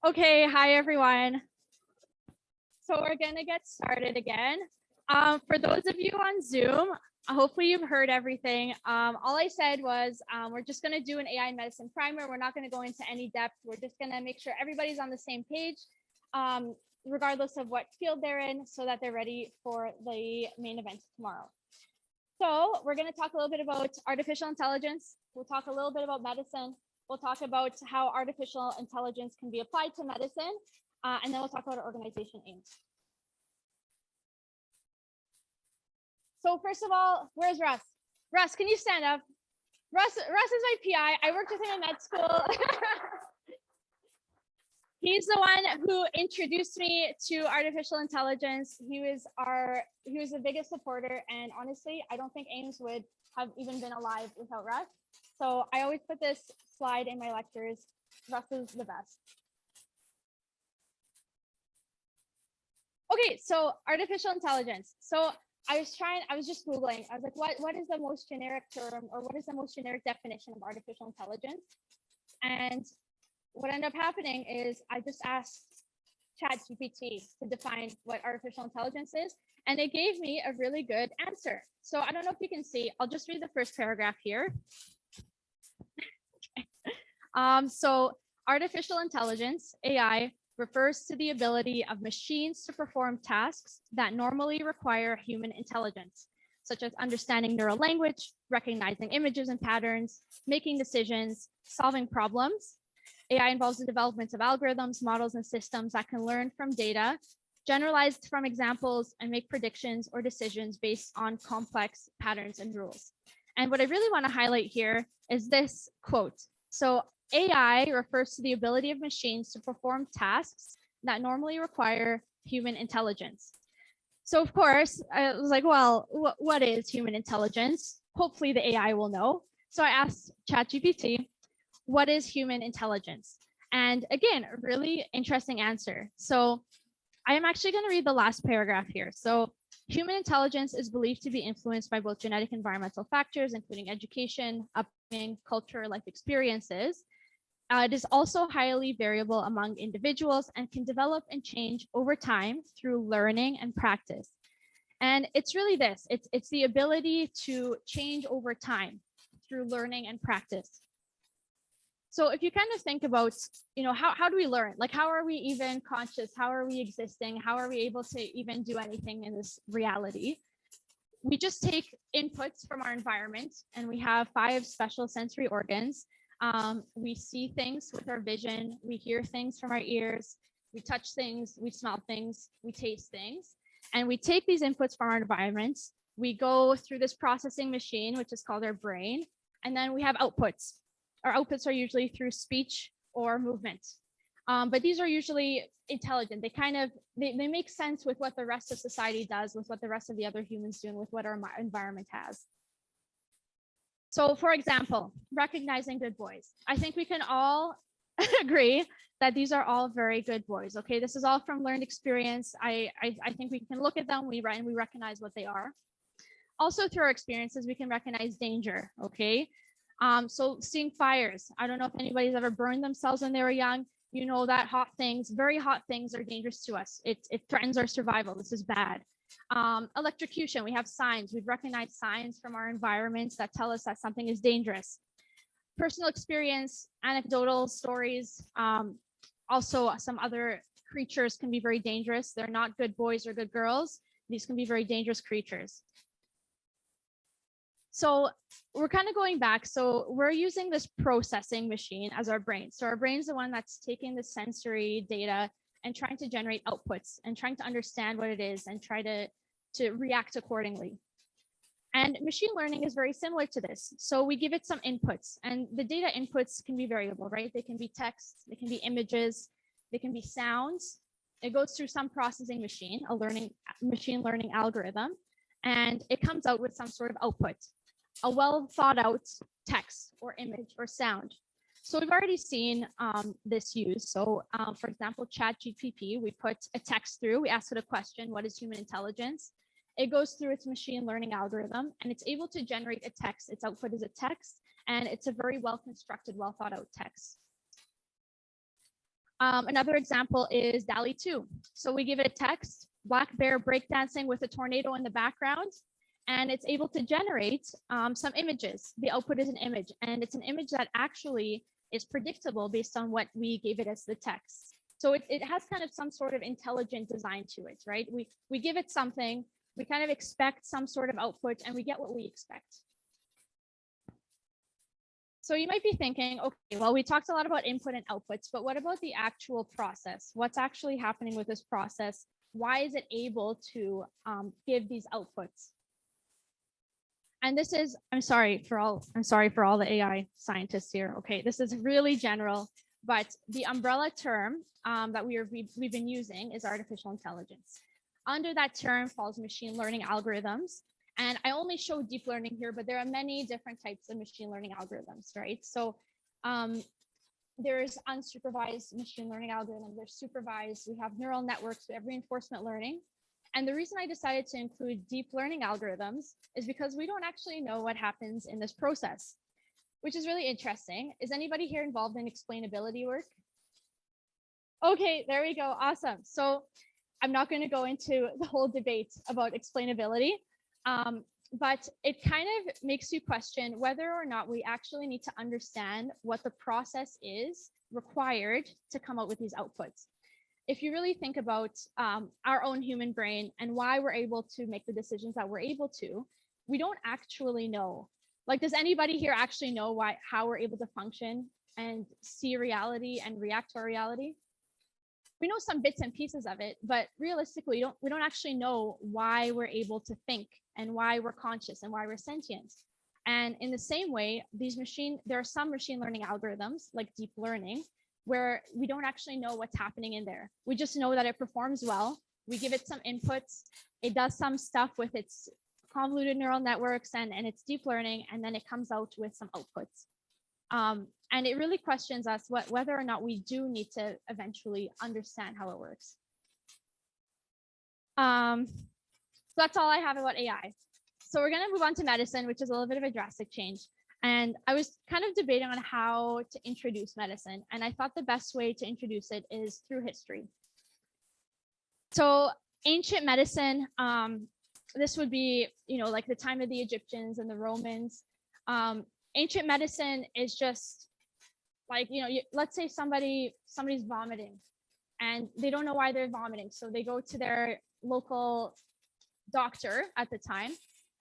Okay, hi everyone. So we're gonna get started again. For those of you on Zoom, hopefully you've heard everything. All I said was we're just gonna do an AI medicine primer. We're not gonna go into any depth. We're just gonna make sure everybody's on the same page, regardless of what field they're in, so that they're ready for the main event tomorrow. So we're gonna talk a little bit about artificial intelligence. We'll talk a little bit about medicine. We'll talk about how artificial intelligence can be applied to medicine, and then we'll talk about our organization aims. So first of all, where's Russ? Russ, can you stand up? Russ is my PI. I worked with him in med school. He's the one who introduced me to artificial intelligence. He was the biggest supporter, and honestly, I don't think AIMS would have even been alive without Russ. So I always put this slide in my lectures. Russ is the best. Okay, so artificial intelligence. So I was just Googling. I was like, what is the most generic term, or what is the most generic definition of artificial intelligence? And what ended up happening is I just asked ChatGPT to define what artificial intelligence is, and it gave me a really good answer. So I don't know if you can see, I'll just read the first paragraph here. So artificial intelligence, AI, refers to the ability of machines to perform tasks that normally require human intelligence, such as understanding neural language, recognizing images and patterns, making decisions, solving problems. AI involves the development of algorithms, models, and systems that can learn from data, generalized from examples, and make predictions or decisions based on complex patterns and rules. And what I really want to highlight here is this quote. So AI refers to the ability of machines to perform tasks that normally require human intelligence. So of course, I was like, well, what is human intelligence? Hopefully the AI will know. So I asked ChatGPT, what is human intelligence? And again, a really interesting answer. So I am actually going to read the last paragraph here. So human intelligence is believed to be influenced by both genetic and environmental factors, including education, upbringing, culture, life experiences. It is also highly variable among individuals and can develop and change over time through learning and practice. And it's really this, it's the ability to change over time through learning and practice. So if you kind of think about, how do we learn? Like, how are we even conscious? How are we existing? How are we able to even do anything in this reality? We just take inputs from our environment, and we have 5 special sensory organs. We see things with our vision, we hear things from our ears, we touch things, we smell things, we taste things, and we take these inputs from our environments. We go through this processing machine, which is called our brain, and then we have outputs. Our outputs are usually through speech or movement. But these are usually intelligent. They make sense with what the rest of society does, with what the rest of the other humans do, and with what our environment has. So for example, recognizing good boys. I think we can all agree that these are all very good boys. Okay, this is all from learned experience. I think we can look at them, we recognize what they are. Also through our experiences, we can recognize danger, okay? So seeing fires. I don't know if anybody's ever burned themselves when they were young. You know that very hot things are dangerous to us. It threatens our survival. This is bad. Electrocution, we have signs. We've recognized signs from our environments that tell us that something is dangerous. Personal experience, anecdotal stories. Also, some other creatures can be very dangerous. They're not good boys or good girls. These can be very dangerous creatures. So we're kind of going back. So we're using this processing machine as our brain. So our brain is the one that's taking the sensory data and trying to generate outputs and trying to understand what it is and try to react accordingly. And machine learning is very similar to this. So we give it some inputs, and the data inputs can be variable, right? They can be text, they can be images, they can be sounds. It goes through some processing machine, machine learning algorithm, and it comes out with some sort of output, a well thought out text or image or sound. So we've already seen this used. So for example, ChatGPT, we put a text through, we ask it a question, what is human intelligence? It goes through its machine learning algorithm, and it's able to generate a text. Its output is a text, and it's a very well constructed, well thought out text. Another example is DALL-E 2. So we give it a text, black bear breakdancing with a tornado in the background, and it's able to generate some images. The output is an image, and it's an image that actually is predictable based on what we gave it as the text. So it has kind of some sort of intelligent design to it, right? We give it something, we kind of expect some sort of output, and we get what we expect. So you might be thinking, okay, well, we talked a lot about input and outputs, but what about the actual process? What's actually happening with this process? Why is it able to give these outputs? And this is, I'm sorry for all the AI scientists here. Okay, this is really general, but the umbrella term that we've been using is artificial intelligence. Under that term falls machine learning algorithms. And I only show deep learning here, but there are many different types of machine learning algorithms, right? So there's unsupervised machine learning algorithms, there's supervised, we have neural networks, we have reinforcement learning. And the reason I decided to include deep learning algorithms is because we don't actually know what happens in this process, which is really interesting. Is anybody here involved in explainability work? Okay, there we go, awesome. So I'm not going to go into the whole debate about explainability. But it kind of makes you question whether or not we actually need to understand what the process is required to come out with these outputs. If you really think about our own human brain and why we're able to make the decisions that we're able to, we don't actually know. Like, does anybody here actually know how we're able to function and see reality and react to our reality? We know some bits and pieces of it, but realistically, we don't actually know why we're able to think and why we're conscious and why we're sentient. And in the same way, there are some machine learning algorithms like deep learning where we don't actually know what's happening in there. We just know that it performs well. We give it some inputs. It does some stuff with its convoluted neural networks and its deep learning, and then it comes out with some outputs. And it really questions us whether or not we do need to eventually understand how it works. So that's all I have about AI. So we're going to move on to medicine, which is a little bit of a drastic change. And I was kind of debating on how to introduce medicine. And I thought the best way to introduce it is through history. So ancient medicine, this would be, like the time of the Egyptians and the Romans. Ancient medicine is just like, let's say somebody's vomiting and they don't know why they're vomiting. So they go to their local doctor at the time,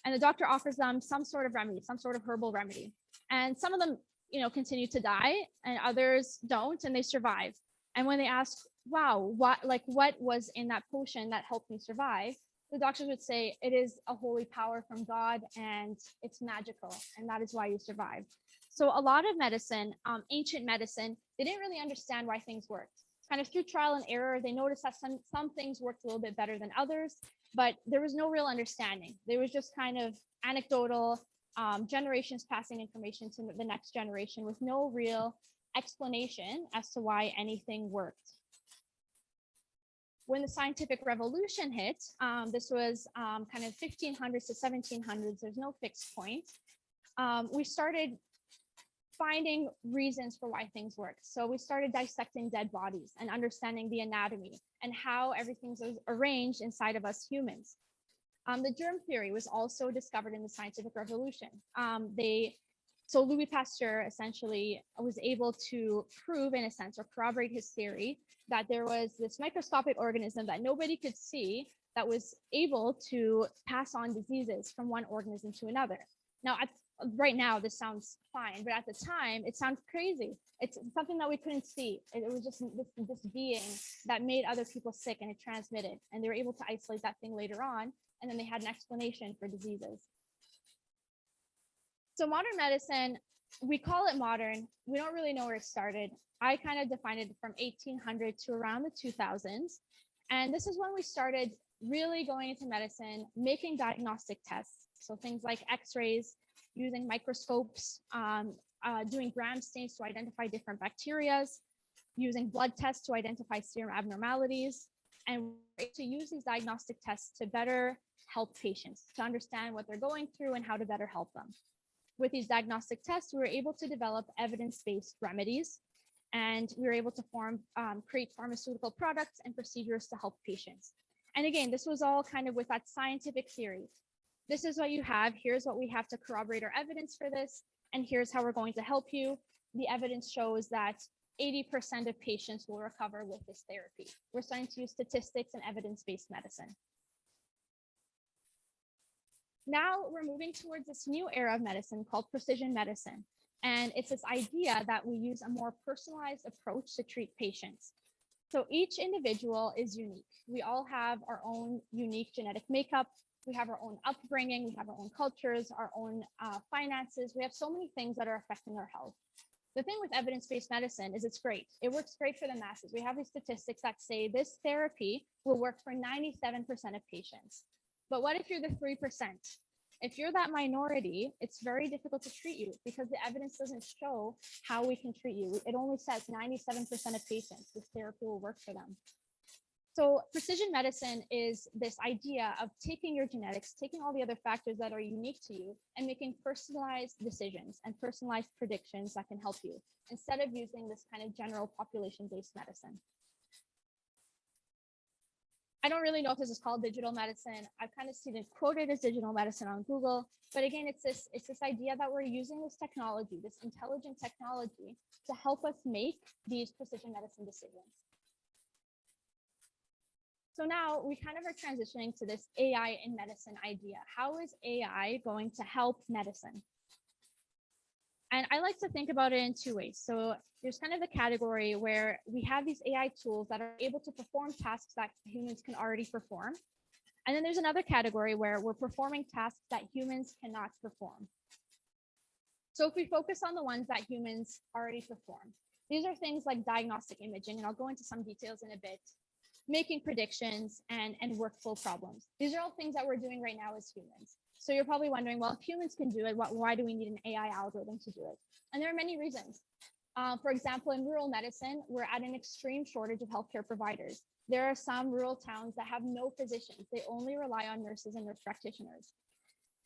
and the doctor offers them some sort of remedy, some sort of herbal remedy. And some of them, continue to die, and others don't, and they survive. And when they ask, wow, what was in that potion that helped me survive? The doctors would say, it is a holy power from God and it's magical, and that is why you survived. So a lot of medicine, ancient medicine, they didn't really understand why things worked. Kind of through trial and error, they noticed that some things worked a little bit better than others, but there was no real understanding. There was just kind of anecdotal, generations passing information to the next generation with no real explanation as to why anything worked. When the scientific revolution hit, this was kind of 1500s to 1700s, there's no fixed point. We started finding reasons for why things work. So we started dissecting dead bodies and understanding the anatomy and how everything's arranged inside of us humans. The germ theory was also discovered in the scientific revolution. So Louis Pasteur essentially was able to prove, in a sense, or corroborate his theory that there was this microscopic organism that nobody could see that was able to pass on diseases from one organism to another. Now, right now, this sounds fine, but at the time, it sounds crazy. It's something that we couldn't see. It was just this being that made other people sick, and it transmitted. And they were able to isolate that thing later on, and then they had an explanation for diseases. So modern medicine, we call it modern. We don't really know where it started. I kind of defined it from 1800 to around the 2000s. And this is when we started really going into medicine, making diagnostic tests. So things like x-rays, using microscopes, doing gram stains to identify different bacteria, using blood tests to identify serum abnormalities, and to use these diagnostic tests to better help patients, to understand what they're going through and how to better help them. With these diagnostic tests, we were able to develop evidence-based remedies. And we were able to create pharmaceutical products and procedures to help patients. And again, this was all kind of with that scientific theory. This is what you have. Here's what we have to corroborate our evidence for this. And here's how we're going to help you. The evidence shows that 80% of patients will recover with this therapy. We're starting to use statistics and evidence-based medicine. Now we're moving towards this new era of medicine called precision medicine. And it's this idea that we use a more personalized approach to treat patients. So each individual is unique. We all have our own unique genetic makeup. We have our own upbringing. We have our own cultures, our own finances. We have so many things that are affecting our health. The thing with evidence-based medicine is it's great. It works great for the masses. We have these statistics that say this therapy will work for 97% of patients. But what if you're the 3%? If you're that minority, it's very difficult to treat you because the evidence doesn't show how we can treat you. It only says 97% of patients, this therapy will work for them. So precision medicine is this idea of taking your genetics, taking all the other factors that are unique to you and making personalized decisions and personalized predictions that can help you instead of using this kind of general population-based medicine. I don't really know if this is called digital medicine. I've kind of seen it quoted as digital medicine on Google. But again, it's this idea that we're using this technology, this intelligent technology to help us make these precision medicine decisions. So now we kind of are transitioning to this AI in medicine idea. How is AI going to help medicine? And I like to think about it in two ways. So there's kind of the category where we have these AI tools that are able to perform tasks that humans can already perform. And then there's another category where we're performing tasks that humans cannot perform. So if we focus on the ones that humans already perform, these are things like diagnostic imaging, and I'll go into some details in a bit, making predictions and workflow problems. These are all things that we're doing right now as humans. So you're probably wondering, well, if humans can do it, why do we need an AI algorithm to do it? And there are many reasons. For example, in rural medicine, we're at an extreme shortage of healthcare providers. There are some rural towns that have no physicians. They only rely on nurses and nurse practitioners.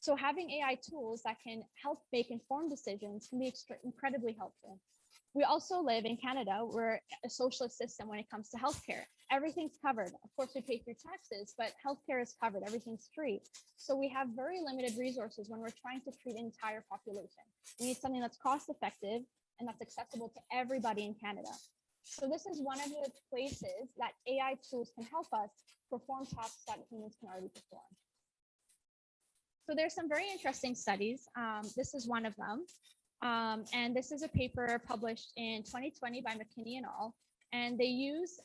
So having AI tools that can help make informed decisions can be incredibly helpful. We also live in Canada. We're a socialist system when it comes to healthcare. Everything's covered. Of course, we pay through taxes, but healthcare is covered. Everything's free. So we have very limited resources when we're trying to treat an entire population. We need something that's cost effective and that's accessible to everybody in Canada. So this is one of the places that AI tools can help us perform tasks that humans can already perform. So there's some very interesting studies. This is one of them. And this is a paper published in 2020 by McKinney et al. And they use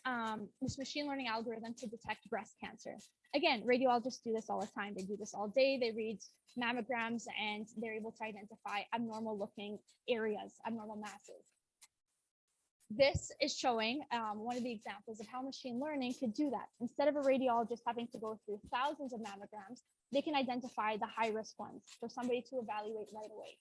this machine learning algorithm to detect breast cancer. Again, radiologists do this all the time. They do this all day. They read mammograms and they're able to identify abnormal looking areas, abnormal masses. This is showing one of the examples of how machine learning could do that. Instead of a radiologist having to go through thousands of mammograms, they can identify the high risk ones for somebody to evaluate right away.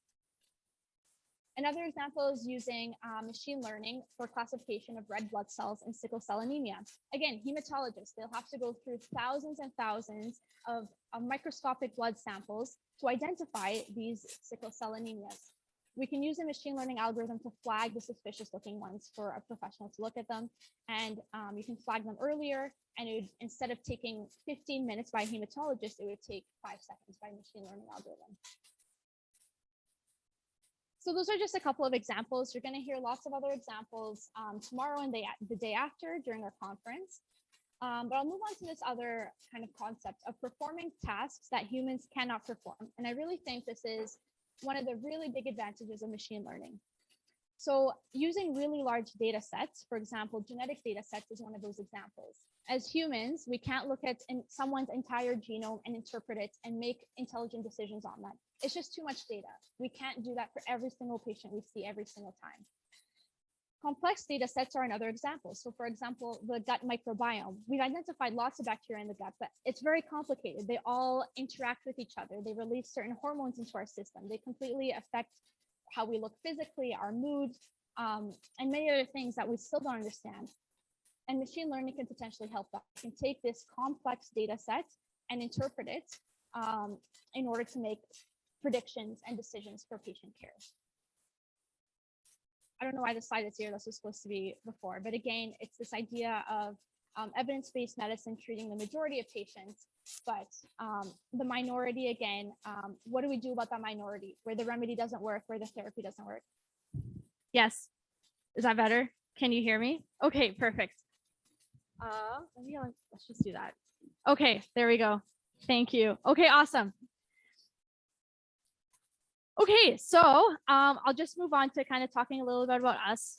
Another example is using machine learning for classification of red blood cells and sickle cell anemia. Again, hematologists, they'll have to go through thousands and thousands of microscopic blood samples to identify these sickle cell anemias. We can use a machine learning algorithm to flag the suspicious looking ones for a professional to look at them. And you can flag them earlier, and it would, instead of taking 15 minutes by a hematologist, it would take 5 seconds by a machine learning algorithm. So those are just a couple of examples. You're going to hear lots of other examples tomorrow and the day after during our conference. But I'll move on to this other kind of concept of performing tasks that humans cannot perform. And I really think this is one of the really big advantages of machine learning. So using really large data sets, for example, genetic data sets is one of those examples. As humans, we can't look at someone's entire genome and interpret it and make intelligent decisions on that. It's just too much data. We can't do that for every single patient we see every single time. Complex data sets are another example. So for example, the gut microbiome. We've identified lots of bacteria in the gut, but it's very complicated. They all interact with each other. They release certain hormones into our system. They completely affect how we look physically, our mood, and many other things that we still don't understand. And machine learning can potentially help that. It can take this complex data set and interpret it in order to make predictions and decisions for patient care. I don't know why the slide is here. This was supposed to be before, but again, it's this idea of evidence-based medicine treating the majority of patients, but the minority, again, what do we do about that minority where the remedy doesn't work, where the therapy doesn't work? Yes, is that better? Can you hear me? Okay, perfect. Let's just do that. Okay, there we go. Thank you. Okay, awesome. Okay, so I'll just move on to kind of talking a little bit about us.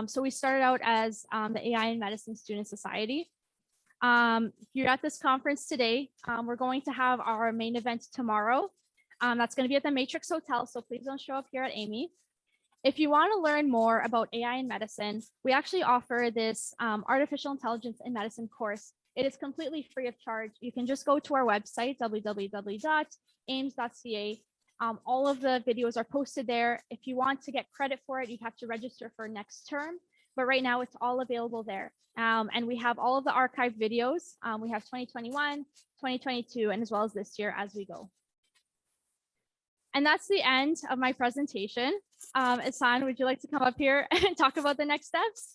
So we started out as the AI in Medicine Student Society. You're at this conference today. We're going to have our main event tomorrow. That's going to be at the Matrix Hotel, so please don't show up here at Amy. If you want to learn more about AI in medicine, we actually offer this artificial intelligence in medicine course. It is completely free of charge. You can just go to our website, www.aims.ca. All of the videos are posted there. If you want to get credit for it, you have to register for next term. But right now, it's all available there. And we have all of the archived videos. We have 2021, 2022, and as well as this year as we go. And that's the end of my presentation. Isan, would you like to come up here and talk about the next steps?